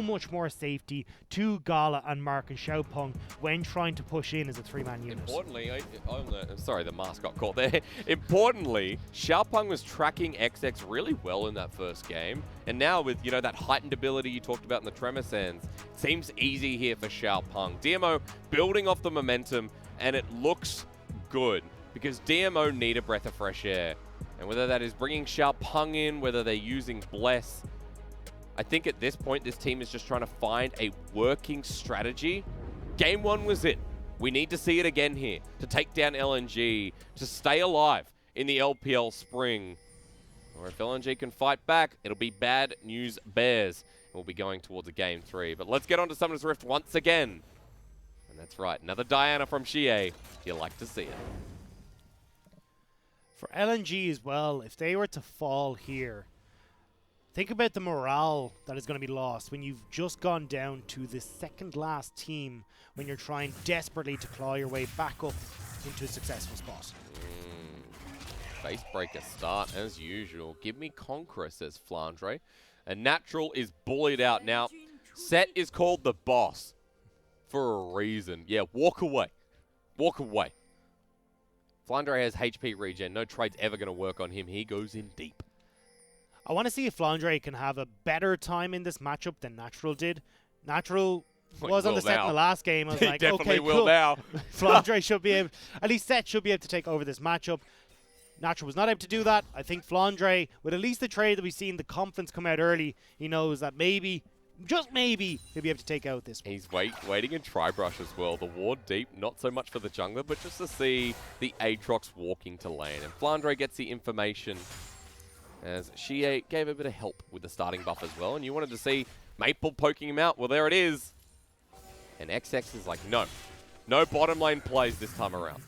much more safety to Gala and Mark and Xiaopeng when trying to push in as a 3-man unit. Importantly, I'm sorry, the mask got caught there. Importantly, Xiaopeng was tracking XX really well in that first game. And now with, you know, that heightened ability you talked about in the Tremor Sands, it seems easy here for Xiaopeng. DMO building off the momentum, and it looks good because DMO need a breath of fresh air. And whether that is bringing Xiaopeng in, whether they're using Bless, I think at this point, this team is just trying to find a working strategy. Game 1 was it. We need to see it again here to take down LNG, to stay alive in the LPL Spring. Or if LNG can fight back, it'll be bad news bears. We'll be going towards a Game 3. But let's get on to Summoner's Rift once again. And that's right, another Diana from Xie. You like to see it. For LNG as well, if they were to fall here, think about the morale that is going to be lost when you've just gone down to the second last team when you're trying desperately to claw your way back up into a successful spot. Facebreaker start as usual. Give me Conqueror, says Flandre. And Natural is bullied out. Now, Set is called the boss for a reason. Yeah, walk away. Walk away. Flandre has HP regen. No trade's ever going to work on him. He goes in deep. I want to see if Flandre can have a better time in this matchup than Natural did. Natural was on the set in the last game. I was like, okay, cool. Now. Flandre should be able, at least Set should be able to take over this matchup. Natural was not able to do that. I think Flandre, with at least the trade that we've seen, the confidence come out early, he knows that maybe, just maybe, he'll be able to take out this one. He's waiting in Tri-Brush as well. The ward deep, not so much for the jungler, but just to see the Aatrox walking to lane. And Flandre gets the information as Xie gave a bit of help with the starting buff as well. And you wanted to see Maple poking him out. Well, there it is. And XX is like, no. No bottom lane plays this time around.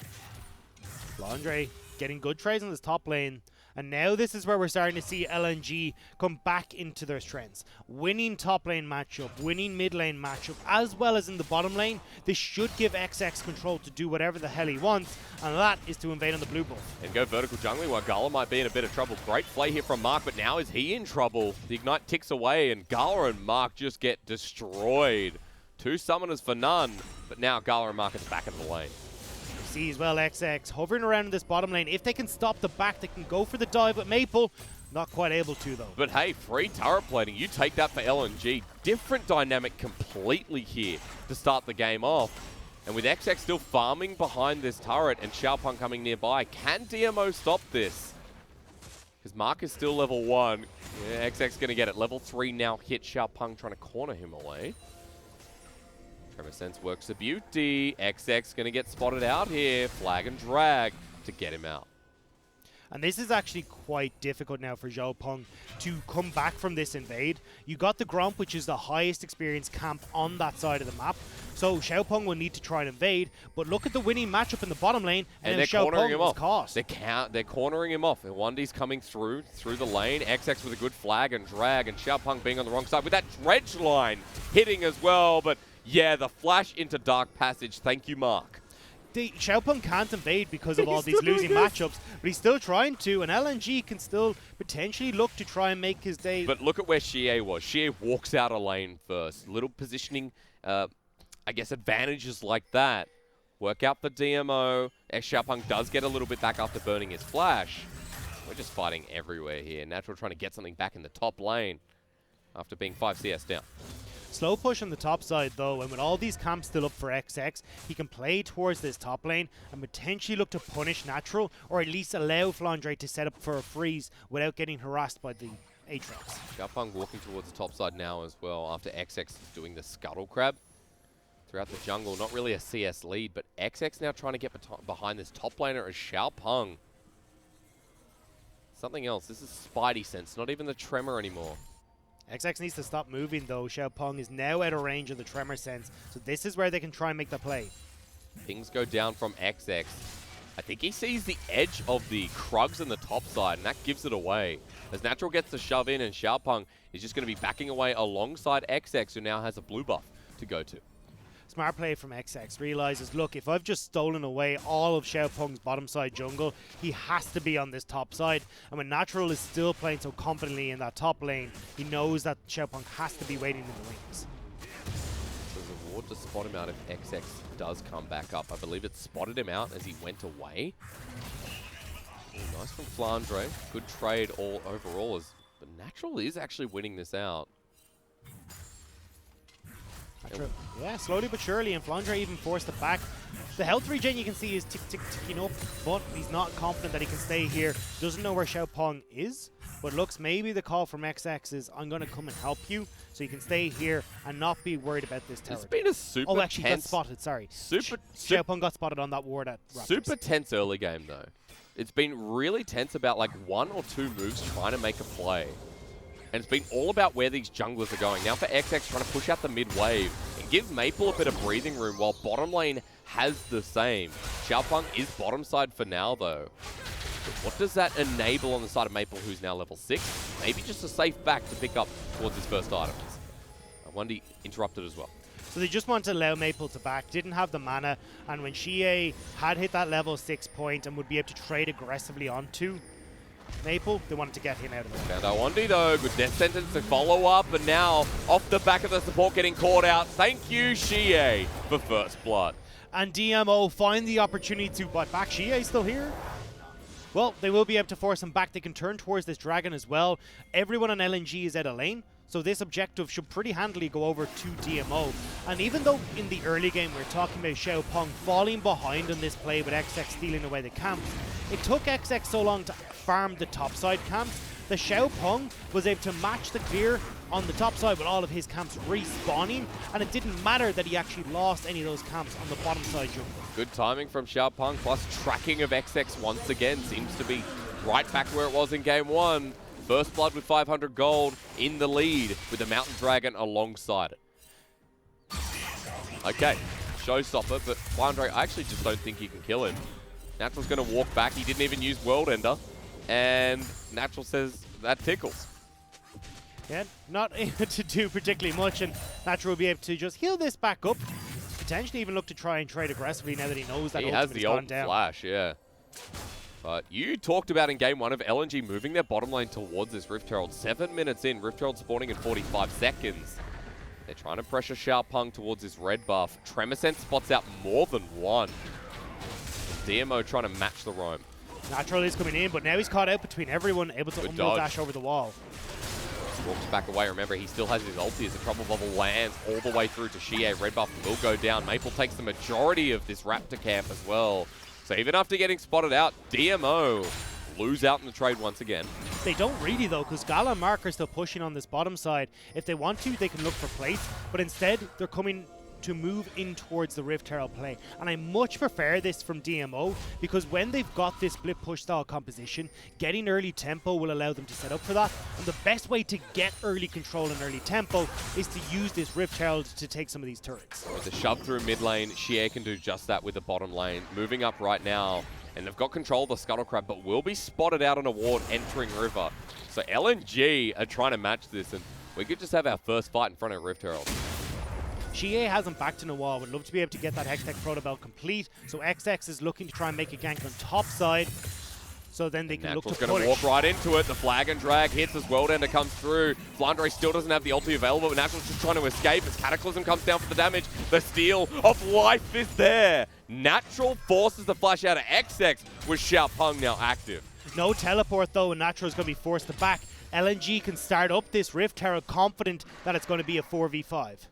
Flandre getting good trades in this top lane. And now this is where we're starting to see LNG come back into their strengths. Winning top lane matchup, winning mid lane matchup, as well as in the bottom lane. This should give XX control to do whatever the hell he wants, and that is to invade on the blue buff. And go vertical jungling while Gala might be in a bit of trouble. Great play here from Mark, but now is he in trouble? The Ignite ticks away, and Gala and Mark just get destroyed. 2 summoners for none, but now Gala and Mark is back in the lane. See as well XX hovering around in this bottom lane. If they can stop the back, they can go for the dive with Maple. Not quite able to though. But hey, free turret plating. You take that for LNG. Different dynamic completely here to start the game off. And with XX still farming behind this turret and Xiaopeng coming nearby, can DMO stop this? Because Mark is still level 1. Yeah, XX going to get it. Level 3 now hit. Xiaopeng trying to corner him away. Tremor Sense works a beauty. XX going to get spotted out here. Flag and drag to get him out. And this is actually quite difficult now for Xiaopeng to come back from this invade. You got the Gromp, which is the highest experience camp on that side of the map. So Xiaopeng will need to try and invade. But look at the winning matchup in the bottom lane. And they're cornering him off. Caught. They're cornering him off. And 1D's coming through the lane. XX with a good flag and drag. And Xiaopeng being on the wrong side with that dredge line hitting as well. But yeah, the flash into Dark Passage. Thank you, Mark. Xiaopeng can't invade because of all these losing matchups, but he's still trying to, and LNG can still potentially look to try and make his day. But look at where Xie was. Xie walks out a lane first. Little positioning, I guess, advantages like that. Work out the DMO. Xiaopeng does get a little bit back after burning his flash. We're just fighting everywhere here. Natural trying to get something back in the top lane after being 5 CS down. Slow push on the top side though, and with all these camps still up for XX, he can play towards this top lane and potentially look to punish Natural, or at least allow Flandre to set up for a freeze without getting harassed by the Aatrox. Xiaopeng walking towards the top side now as well after XX doing the scuttle crab throughout the jungle. Not really a CS lead, but XX now trying to get behind this top laner as Xiaopeng. Something else. This is Spidey sense, not even the Tremor anymore. XX needs to stop moving though. Xiaopeng is now out of range of the Tremor Sense, so this is where they can try and make the play. Things go down from XX. I think he sees the edge of the Krugs in the top side, and that gives it away. As Natural gets the shove in, and Xiaopeng is just going to be backing away alongside XX, who now has a blue buff to go to. smart play from XX. Realizes, look, if I've just stolen away all of Xiaopeng's bottom side jungle, he has to be on this top side. And when Natural is still playing so confidently in that top lane, he knows that Xiaopeng has to be waiting in the wings. There's a ward to spot him out if XX does come back up. I believe it spotted him out as he went away. Ooh, nice from Flandre. Good trade all overall, as the Natural is actually winning this out. Yeah, slowly but surely, and Flandre even forced it back. The health regen you can see is ticking up, but he's not confident that he can stay here. Doesn't know where Xiaopeng is, but looks maybe the call from XX is, I'm going to come and help you, so you can stay here and not be worried about this tower. It's been a super Oh, actually tense, got spotted, sorry. Super Xiaopeng got spotted on that ward at Raptors. Super tense early game, though. It's been really tense about like 1 or 2 moves trying to make a play. And it's been all about where these junglers are going. Now for XX trying to push out the mid wave and give Maple a bit of breathing room while bottom lane has the same. Xiaopeng is bottom side for now though. But what does that enable on the side of Maple, who's now level 6? Maybe just a safe back to pick up towards his first items. Wendy interrupted as well. So they just wanted to allow Maple to back, didn't have the mana, and when Xie had hit that level 6 point and would be able to trade aggressively onto Maple, they wanted to get him out of it. Found Awondi though, good death sentence to follow up, and now off the back of the support getting caught out. Thank you, Xie, for first blood. And DMO find the opportunity to butt back. Xie still here? Well, they will be able to force him back. They can turn towards this dragon as well. Everyone on LNG is out of lane, so this objective should pretty handily go over to DMO. And even though in the early game we're talking about Xiaopeng falling behind on this play with XX stealing away the camps, it took XX so long to farm the topside camps that Xiaopeng was able to match the clear on the top side with all of his camps respawning, and it didn't matter that he actually lost any of those camps on the bottom side jungle. Good timing from Xiaopeng, plus tracking of XX once again seems to be right back where it was in game 1. First blood with 500 gold in the lead with the Mountain Dragon alongside it. Okay, showstopper, but Flandre, I actually just don't think you can kill him. Natural's going to walk back. He didn't even use World Ender. And Natural says that tickles. Yeah, not able to do particularly much, and Natural will be able to just heal this back up. Potentially even look to try and trade aggressively now that he knows that he has the ult flash, yeah. But you talked about in game 1 of LNG moving their bottom lane towards this Rift Herald. 7 minutes in, Rift Herald spawning in 45 seconds. They're trying to pressure Xiaopeng towards this red buff. Tremorsense spots out more than one. DMO trying to match the roam. Natural is coming in, but now he's caught out between everyone, able to dash over the wall. Walks back away. Remember, he still has his ulti as the trouble bubble lands all the way through to Xie. Red buff will go down. Maple takes the majority of this Raptor camp as well. So even after getting spotted out, DMO lose out in the trade once again. They don't really though, because Gala and Mark are still pushing on this bottom side. If they want to, they can look for plates, but instead they're coming to move in towards the Rift Herald play. And I much prefer this from DMO, because when they've got this split push style composition, getting early tempo will allow them to set up for that. And the best way to get early control and early tempo is to use this Rift Herald to take some of these turrets. With the shove through mid lane, Xie can do just that with the bottom lane. Moving up right now, and they've got control of the Scuttle Crab, but will be spotted out on a ward entering river. So LNG are trying to match this, and we could just have our first fight in front of Rift Herald. Xie hasn't backed in a while. Would love to be able to get that Hextech Proto Belt complete. So XX is looking to try and make a gank on top side. So then they can look to punish. Going to walk right into it. The flag and drag hits as World Ender comes through. Flandre still doesn't have the ulti available, but Natural's just trying to escape as Cataclysm comes down for the damage. The steal of life is there. Natural forces the flash out of XX with Xiaopeng now active. No teleport though, and Natural is going to be forced to back. LNG can start up this Rift Herald confident that it's going to be a 4v5.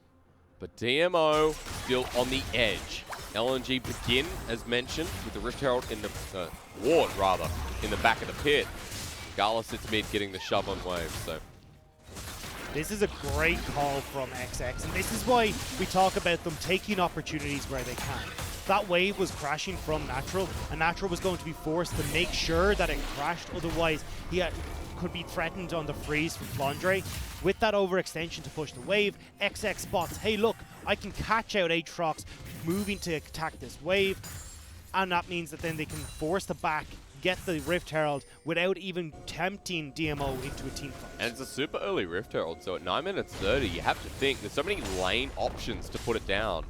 But DMO still on the edge. LNG begin, as mentioned, with the Rift Herald in the ward, rather, in the back of the pit. Gala sits mid, getting the shove on wave, so. This is a great call from XX, and this is why we talk about them taking opportunities where they can. That wave was crashing from Natural, and Natural was going to be forced to make sure that it crashed, otherwise he could be threatened on the freeze from Flandre. With that overextension to push the wave, XX spots, hey look, I can catch out Aatrox moving to attack this wave, and that means that then they can force the back, get the Rift Herald without even tempting DMO into a team fight. And it's a super early Rift Herald, so at 9 minutes 30, you have to think there's so many lane options to put it down.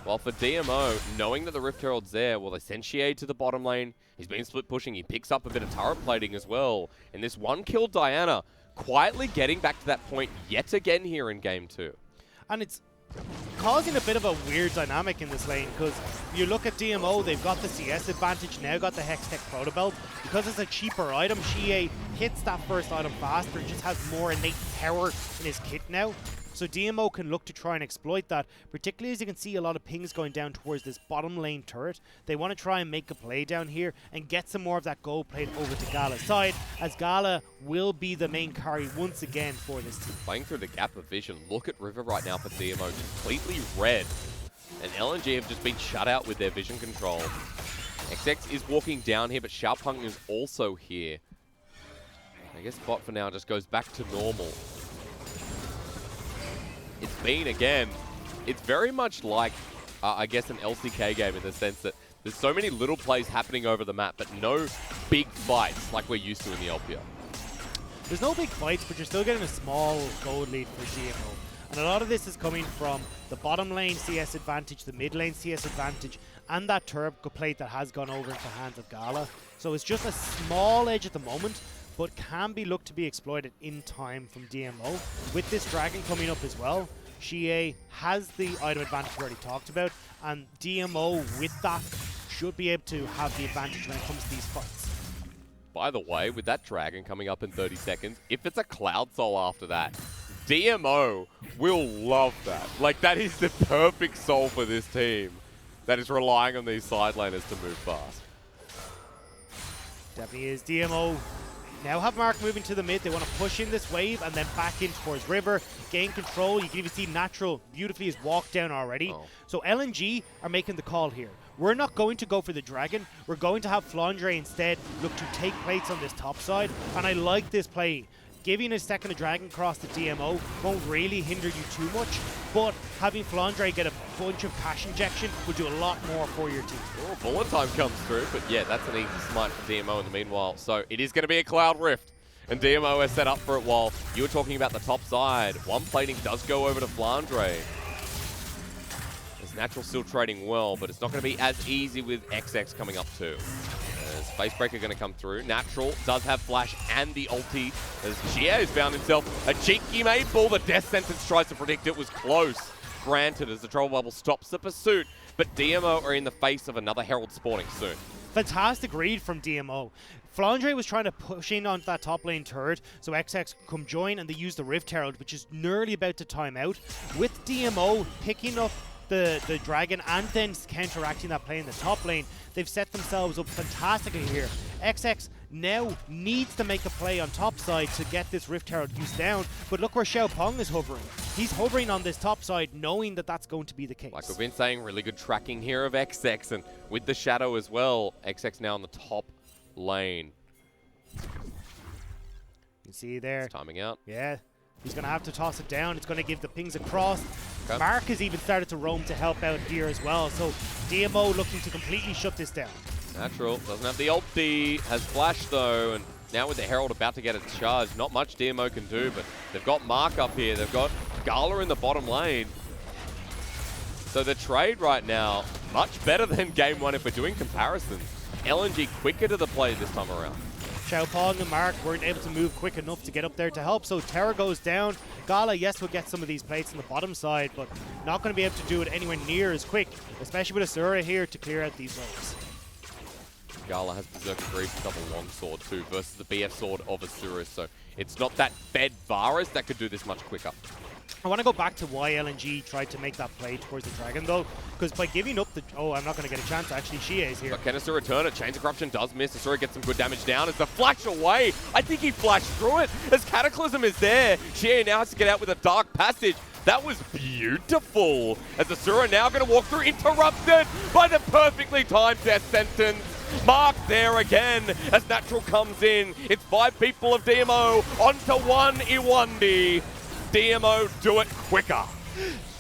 Well, for DMO, knowing that the Rift Herald's there, well, they send Xie to the bottom lane. He's been split pushing. He picks up a bit of turret plating as well. And this one kill Diana, quietly getting back to that point yet again here in Game 2. And it's causing a bit of a weird dynamic in this lane, because you look at DMO, they've got the CS advantage, now got the Hextech Proto Belt. Because it's a cheaper item, Xie hits that first item faster and just has more innate power in his kit now. So DMO can look to try and exploit that, particularly as you can see a lot of pings going down towards this bottom lane turret. They want to try and make a play down here and get some more of that gold plate over to Gala's side, as Gala will be the main carry once again for this team. Playing through the gap of vision, look at River right now for DMO, completely red. And LNG have just been shut out with their vision control. XX is walking down here, but Xiaopeng is also here. I guess bot for now just goes back to normal. It's been, again, it's very much like, I guess, an LCK game in the sense that there's so many little plays happening over the map, but no big fights like we're used to in the LPL. There's no big fights, but you're still getting a small gold lead for DMO. And a lot of this is coming from the bottom lane CS advantage, the mid lane CS advantage, and that turret plate that has gone over into the hands of Gala. So it's just a small edge at the moment, but can be looked to be exploited in time from DMO. With this dragon coming up as well, Xie has the item advantage we already talked about, and DMO with that should be able to have the advantage when it comes to these fights. By the way, with that dragon coming up in 30 seconds, if it's a Cloud Soul after that, DMO will love that. Like, that is the perfect soul for this team that is relying on these side laners to move fast. Definitely is. DMO now have Mark moving to the mid. They want to push in this wave and then back in towards River, gain control. You can even see Natural beautifully is walked down already. Oh. So LNG are making the call here. We're not going to go for the dragon. We're going to have FLICKR instead look to take plates on this top side. And I like this play. Giving a second of dragon cross to DMO won't really hinder you too much, but having FLICKR get a bunch of cash injection will do a lot more for your team. Oh, bullet time comes through, but yeah, that's an easy smite for DMO in the meanwhile. So it is going to be a Cloud Rift, and DMO is set up for it while you were talking about the top side. One plating does go over to FLICKR. There's Natural still trading well, but it's not going to be as easy with XX coming up too. Facebreaker going to come through. Natural does have flash and the ulti as Xie has found himself a cheeky made ball. The death sentence tries to predict it, was close. Granted, as the trouble bubble stops the pursuit, but DMO are in the face of another Herald spawning soon. Fantastic read from DMO. FLICKR was trying to push in onto that top lane turret, so XX come join and they use the Rift Herald, which is nearly about to time out. With DMO picking up the dragon and then counteracting that play in the top lane, they've set themselves up fantastically here. XX now needs to make a play on top side to get this Rift Herald used down, but look where Xiaopeng is hovering. He's hovering on this top side knowing that that's going to be the case. Like we've been saying, really good tracking here of XX, and with the shadow as well, XX now on the top lane. You see there. It's timing out. Yeah. He's going to have to toss it down. It's going to give the pings across. Okay. Mark has even started to roam to help out here as well. So DMO looking to completely shut this down. Natural doesn't have the ulti, has flash though, and now with the Herald about to get its charge, not much DMO can do, but they've got Mark up here. They've got Gala in the bottom lane. So the trade right now, much better than game one if we're doing comparisons. LNG quicker to the play this time around. Xiaopeng and Mark weren't able to move quick enough to get up there to help, so Terra goes down. Gala, yes, will get some of these plates on the bottom side, but not going to be able to do it anywhere near as quick, especially with Asura here to clear out these waves. Gala has Berserker Greaves double longsword too versus the BF sword of Asura, so it's not that fed Varus that could do this much quicker. I want to go back to why LNG tried to make that play towards the dragon though, because by giving up the... Oh, I'm not going to get a chance actually. Xie is here. But can Asura return it? Chains of Corruption does miss. Asura gets some good damage down as the flash away. I think he flashed through it as Cataclysm is there. Xie now has to get out with a Dark Passage. That was beautiful. As Asura now going to walk through, interrupted by the perfectly timed death sentence. Mark there again as Natural comes in. It's 5 people of DMO onto 1 Iwandi. DMO do it quicker.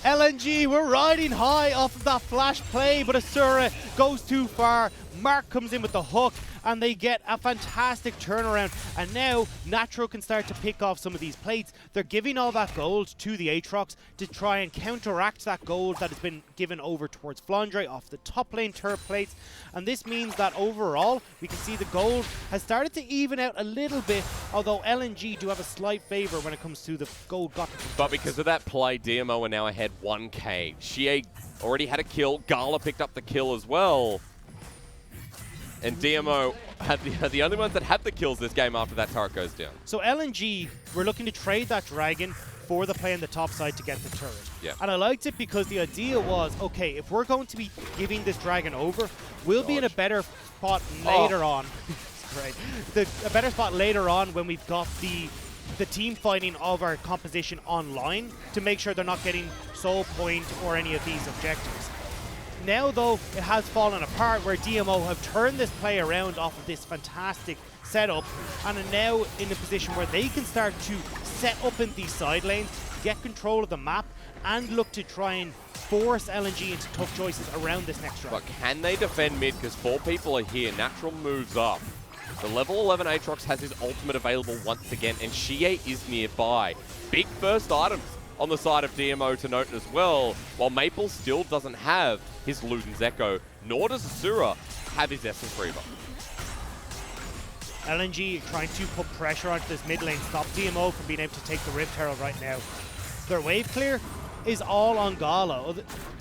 LNG, we're riding high off of that flash play, but Asura goes too far. Mark comes in with the hook, and they get a fantastic turnaround. And now Natro can start to pick off some of these plates. They're giving all that gold to the Aatrox to try and counteract that gold that has been given over towards Flandre off the top lane turret plates. And this means that overall, we can see the gold has started to even out a little bit, although LNG do have a slight favor when it comes to the gold gotten. But because of that play, DMO are now ahead 1k. Xie already had a kill. Gala picked up the kill as well. And DMO had the only ones that had the kills this game after that turret goes down. So LNG, we're looking to trade that dragon for the play on the top side to get the turret. Yeah. And I liked it because the idea was, okay, if we're going to be giving this dragon over, we'll be in a better spot later on. Right. A better spot later on when we've got the team fighting of our composition online to make sure they're not getting soul point or any of these objectives. Now, though, it has fallen apart where DMO have turned this play around off of this fantastic setup and are now in a position where they can start to set up in these side lanes, get control of the map, and look to try and force LNG into tough choices around this next round. But can they defend mid? Because 4 people are here. Natural moves up. The level 11 Aatrox has his ultimate available once again, and Xie is nearby. Big first items on the side of DMO to note as well, while Maple still doesn't have his Luden's Echo, nor does Asura have his Essence Reaver. LNG trying to put pressure onto this mid lane, stop DMO from being able to take the Rift Herald right now. Their wave clear is all on Gala.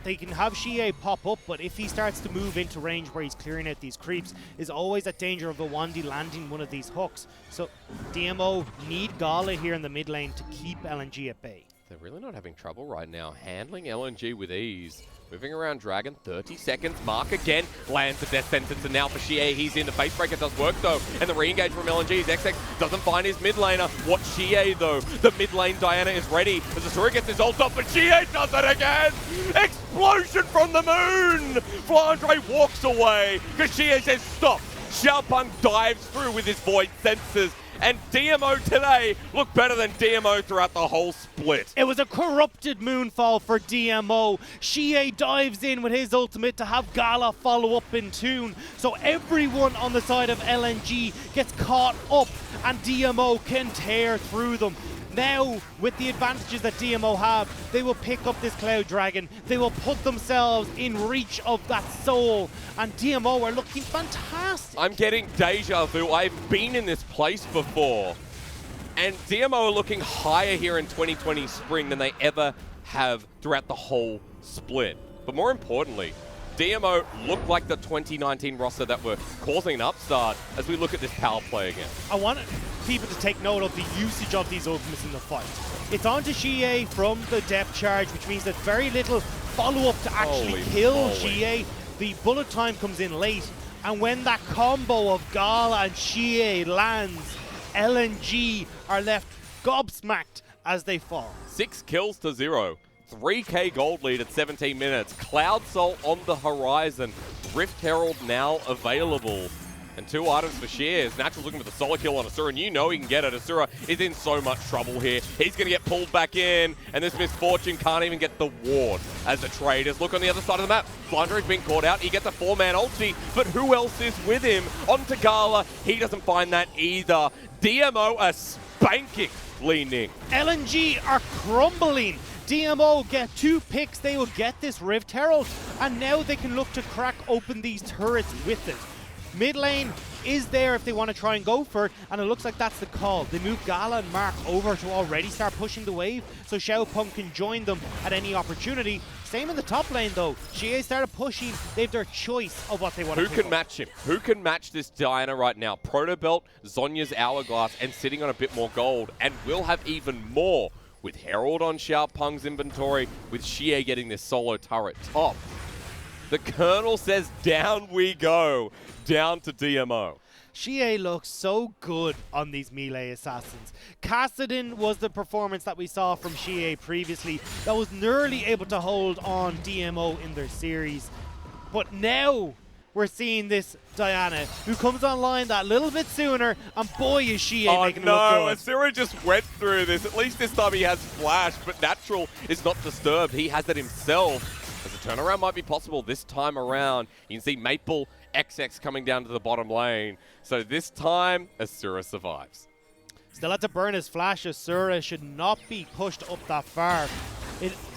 They can have Xie pop up, but if he starts to move into range where he's clearing out these creeps, is always at danger of a 1D landing one of these hooks. So DMO need Gala here in the mid lane to keep LNG at bay. They're really not having trouble right now, handling LNG with ease. Moving around Dragon, 30 seconds. Mark again lands the death sentence, and now for Xie, he's in. The face breaker does work though, and the re-engage from LNG. His XX doesn't find his mid laner. Watch Xie though. The mid lane Diana is ready as Asura gets his ult up, but Xie does it again! Explosion from the moon! Flandre walks away because Xie says stop. Xiaopeng dives through with his void sensors. And DMO today look better than DMO throughout the whole split. It was a corrupted moonfall for DMO. Xie dives in with his ultimate to have Gala follow up in tune. So everyone on the side of LNG gets caught up and DMO can tear through them. Now, with the advantages that DMO have, they will pick up this Cloud Dragon. They will put themselves in reach of that soul. And DMO are looking fantastic. I'm getting deja vu. I've been in this place before. And DMO are looking higher here in 2020 spring than they ever have throughout the whole split. But more importantly, DMO look like the 2019 roster that were causing an upstart as we look at this power play again. I want people to take note of the usage of these ultimates in the fight. It's on to Xie from the depth charge, which means there's very little follow-up to actually kill Xie. The bullet time comes in late, and when that combo of Gala and Xie lands, LNG are left gobsmacked as they fall. 6 kills to 0. 3k gold lead at 17 minutes. Cloud Soul on the horizon. Rift Herald now available. And 2 items for Shears. Natural's looking for the solo kill on Asura, and you know he can get it. Asura is in so much trouble here. He's going to get pulled back in, and this Misfortune can't even get the ward as the traders look on the other side of the map. Flandre's been caught out. He gets a 4-man ulti, but who else is with him? On to Gala. He doesn't find that either. DMO are spanking leaning. LNG are crumbling. DMO get 2 picks, they will get this Rift Herald, and now they can look to crack open these turrets with it. Mid lane is there if they want to try and go for it, and it looks like that's the call. They move Gala and Mark over to already start pushing the wave, so Xiaopeng can join them at any opportunity. Same in the top lane though. Xie started pushing, they have their choice of what they want to do. Who can match him? Who can match this Diana right now? Protobelt, Zhonya's Hourglass, and sitting on a bit more gold, and will have even more with Herald on Xiaopeng's inventory, with Xie getting this solo turret top. The Colonel says down we go, down to DMO. Xie looks so good on these melee assassins. Kassadin was the performance that we saw from Xie previously that was nearly able to hold on DMO in their series. But now, we're seeing this Diana, who comes online that little bit sooner, and boy is she making it look no, good. Asura just went through this. At least this time he has Flash, but Natural is not disturbed. He has it himself. As a turnaround might be possible this time around. You can see Maple XX coming down to the bottom lane. So this time, Asura survives. Still had to burn his Flash. Asura should not be pushed up that far.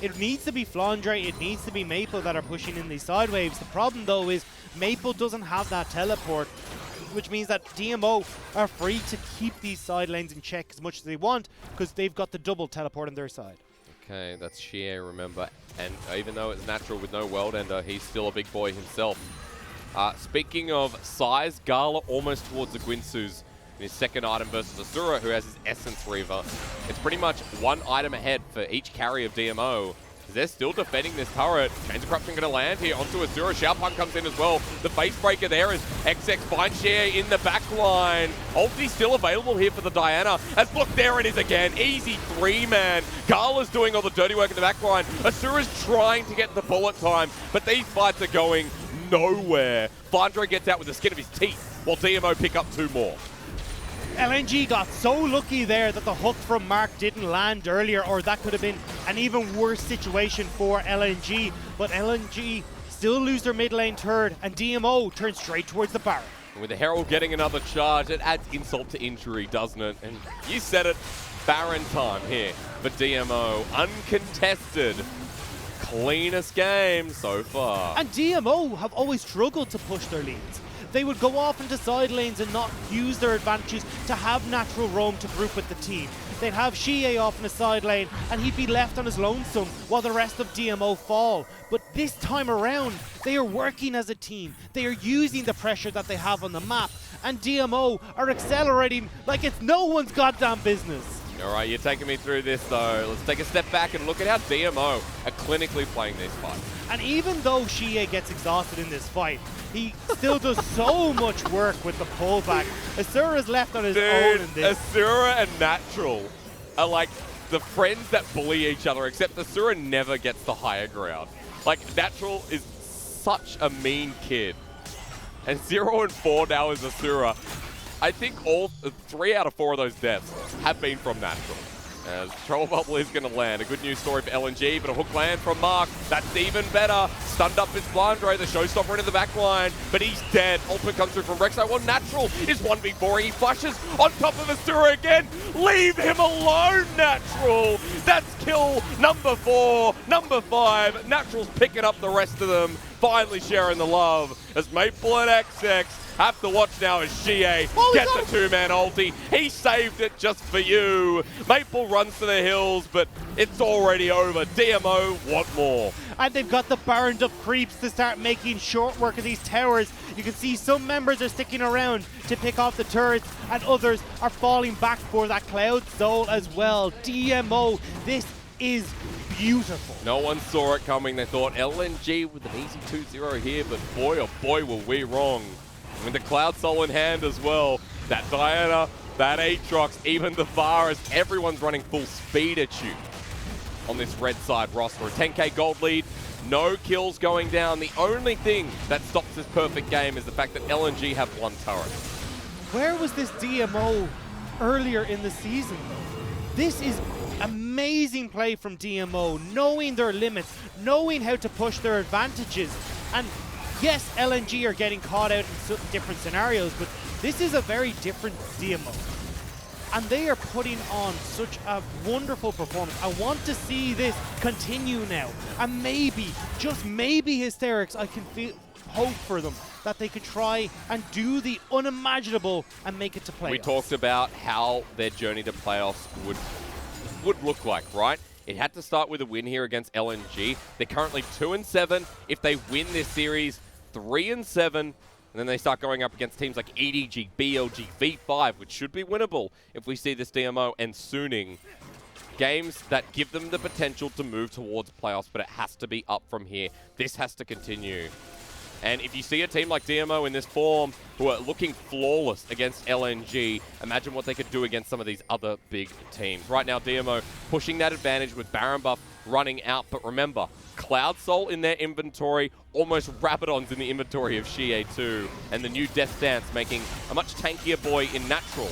It needs to be Flandre, it needs to be Maple that are pushing in these side waves. The problem though is Maple doesn't have that teleport, which means that DMO are free to keep these side lanes in check as much as they want because they've got the double teleport on their side. Okay, that's Shie, remember. And even though it's Natural with no World Ender, he's still a big boy himself. Speaking of size, Gala almost towards the Gwinsus in his second item versus Asura, who has his Essence Reaver. It's pretty much one item ahead for each carry of DMO. They're still defending this turret. Chains of Corruption going to land here onto Asura. Xiaopeng comes in as well. The face breaker there is XX finds Share in the back line. Ulti still available here for the Diana. As look, there it is again. Easy 3-man. Gala's doing all the dirty work in the back line. Asura's trying to get the bullet time, but these fights are going nowhere. Flandre gets out with the skin of his teeth, while DMO pick up 2 more. LNG got so lucky there that the hook from Mark didn't land earlier, or that could have been an even worse situation for LNG. But LNG still lose their mid lane turret, and DMO turns straight towards the Baron. And with the Herald getting another charge, it adds insult to injury, doesn't it? And you said it, Baron time here for DMO. Uncontested. Cleanest game so far. And DMO have always struggled to push their leads. They would go off into side lanes and not use their advantages to have Natural roam to group with the team. They'd have Shie off in a side lane and he'd be left on his lonesome while the rest of DMO fall. But this time around, they are working as a team. They are using the pressure that they have on the map, and DMO are accelerating like it's no one's goddamn business. All right, you're taking me through this though. Let's take a step back and look at how DMO are clinically playing this fight. And even though Shie gets exhausted in this fight, he still does so much work with the pullback. Asura's left on his own in this. Asura and Natural are like the friends that bully each other, except Asura never gets the higher ground. Like, Natural is such a mean kid. And 0 and 4 now is Asura. I think all 3 out of 4 of those deaths have been from Natural. As Troll Bubble is going to land. A good news story for LNG, but a hook land from Mark. That's even better. Stunned up is Flandre, the showstopper into the back line, but he's dead. Ultimate comes through from Rek'Sai. Well, Natural is 1v4. He flashes on top of Asura again. Leave him alone, Natural. That's kill number 4. Number 5. Natural's picking up the rest of them. Finally sharing the love as Maple and XX have to watch now as Shie gets a 2-man ulti. He saved it just for you. Maple runs to the hills, but it's already over. DMO want more. And they've got the burned up creeps to start making short work of these towers. You can see some members are sticking around to pick off the turrets, and others are falling back for that Cloud Soul as well. DMO, this is beautiful. No one saw it coming. They thought LNG with an easy 2-0 here, but boy, oh boy, were we wrong. With the Cloud Soul in hand as well, that Diana, that Aatrox, even the Varus, everyone's running full speed at you on this red side roster. A 10k gold lead, no kills going down. The only thing that stops this perfect game is the fact that LNG have 1 turret. Where was this DMO earlier in the season? This is amazing play from DMO, knowing their limits, knowing how to push their advantages. And yes, LNG are getting caught out in different scenarios, but this is a very different DMO. And they are putting on such a wonderful performance. I want to see this continue now. And maybe, just maybe Hysterics, I can hope for them that they could try and do the unimaginable and make it to playoffs. We talked about how their journey to playoffs would look like, right? It had to start with a win here against LNG. They're currently 2-7. If they win this series, 3-7, and then they start going up against teams like EDG, BLG, V5, which should be winnable if we see this DMO and Suning. Games that give them the potential to move towards playoffs, but it has to be up from here. This has to continue. And if you see a team like DMO in this form who are looking flawless against LNG, imagine what they could do against some of these other big teams. Right now, DMO pushing that advantage with Baron buff running out. But remember, Cloud Soul in their inventory, almost Rabadon's in the inventory of Xie 2, and the new Death Dance making a much tankier boy in Natural.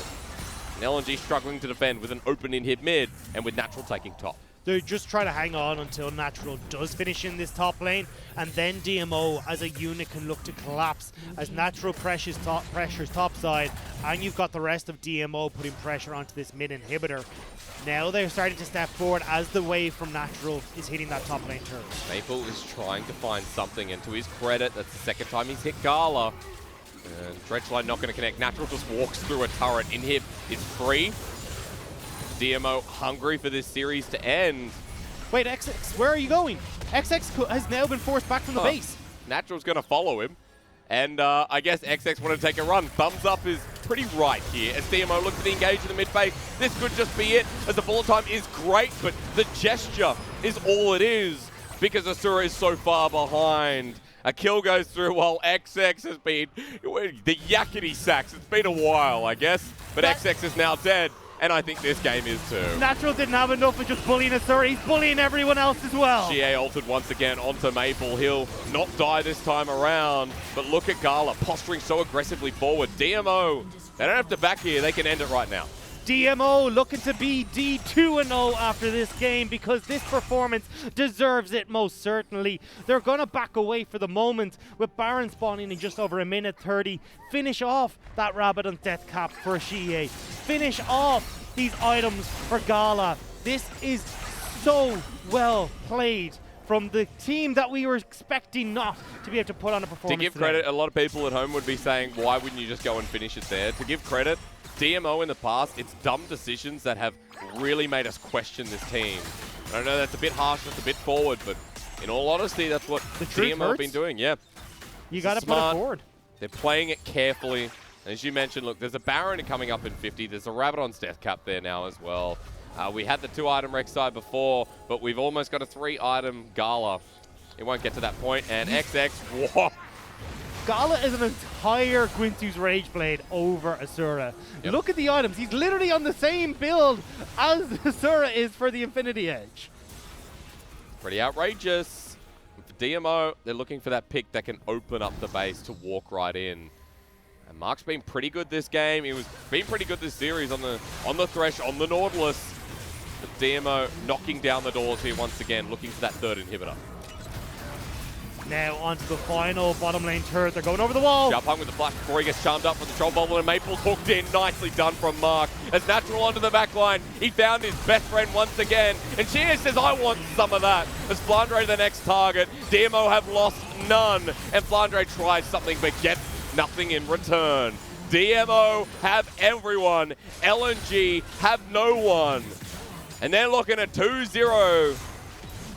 And LNG struggling to defend with an open inhib mid, and with Natural taking top. They're just trying to hang on until Natural does finish in this top lane, and then DMO as a unit can look to collapse as Natural pressures top side, and you've got the rest of DMO putting pressure onto this mid inhibitor. Now they're starting to step forward as the wave from Natural is hitting that top lane turret. Maple is trying to find something, and to his credit, that's the second time he's hit Gala. And Dredgeline not going to connect. Natural just walks through a turret. Inhib is free. DMO hungry for this series to end. Wait, XX, where are you going? XX has now been forced back from the base. Natural's going to follow him. And I guess XX wanted to take a run. Thumbs up is pretty right here as DMO looks to engage in the mid phase. This could just be it, as the bullet time is great, but the gesture is all it is because Asura is so far behind. A kill goes through while XX has been the yakety sacks. It's been a while, I guess, but XX is now dead. And I think this game is too. Natural didn't have enough of just bullying Asura. He's bullying everyone else as well. Xie altered once again onto Maple. He'll not die this time around. But look at Gala posturing so aggressively forward. DMO, they don't have to back here. They can end it right now. DMO looking to be D2-0 after this game because this performance deserves it most certainly. They're going to back away for the moment with Baron spawning in just over a minute 30. Finish off that Rabadon death cap for Xie. Finish off these items for Gala. This is so well played from the team that we were expecting not to be able to put on a performance. To give today. credit, a lot of people at home would be saying, why wouldn't you just go and finish it there? To give credit, DMO in the past, it's dumb decisions that have really made us question this team. I know that's a bit harsh, that's a bit forward, but in all honesty, that's what DMO have been doing. Yeah, you got to put it forward. They're playing it carefully. And as you mentioned, look, there's a Baron coming up in 50. There's a Rabadon's death cap there now as well. We had the 2-item Rek'Sai before, but we've almost got a 3-item Gala. It won't get to that point. And XX, whoa. Gala is an entire Gwynsu's Rage Blade over Asura. Yep. Look at the items. He's literally on the same build as Asura is for the Infinity Edge. Pretty outrageous. And for DMO, they're looking for that pick that can open up the base to walk right in. And Mark's been pretty good this game. He was been pretty good this series on the Thresh, on the Nautilus. But DMO knocking down the doors here once again, looking for that third inhibitor. Now onto the final bottom lane turret. They're going over the wall. Xiaopeng with the flash before he gets charmed up from the troll bubble, and Maple's hooked in. Nicely done from Mark. As Natural onto the back line, he found his best friend once again. And Cheer says, I want some of that. As Flandre the next target. DMO have lost none. And Flandre tries something but gets nothing in return. DMO have everyone. LNG have no one. And they're looking at 2-0.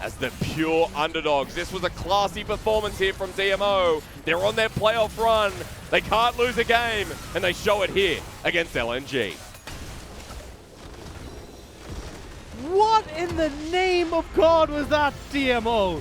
As the pure underdogs. This was a classy performance here from DMO. They're on their playoff run. They can't lose a game, and they show it here against LNG. What in the name of God was that, DMO?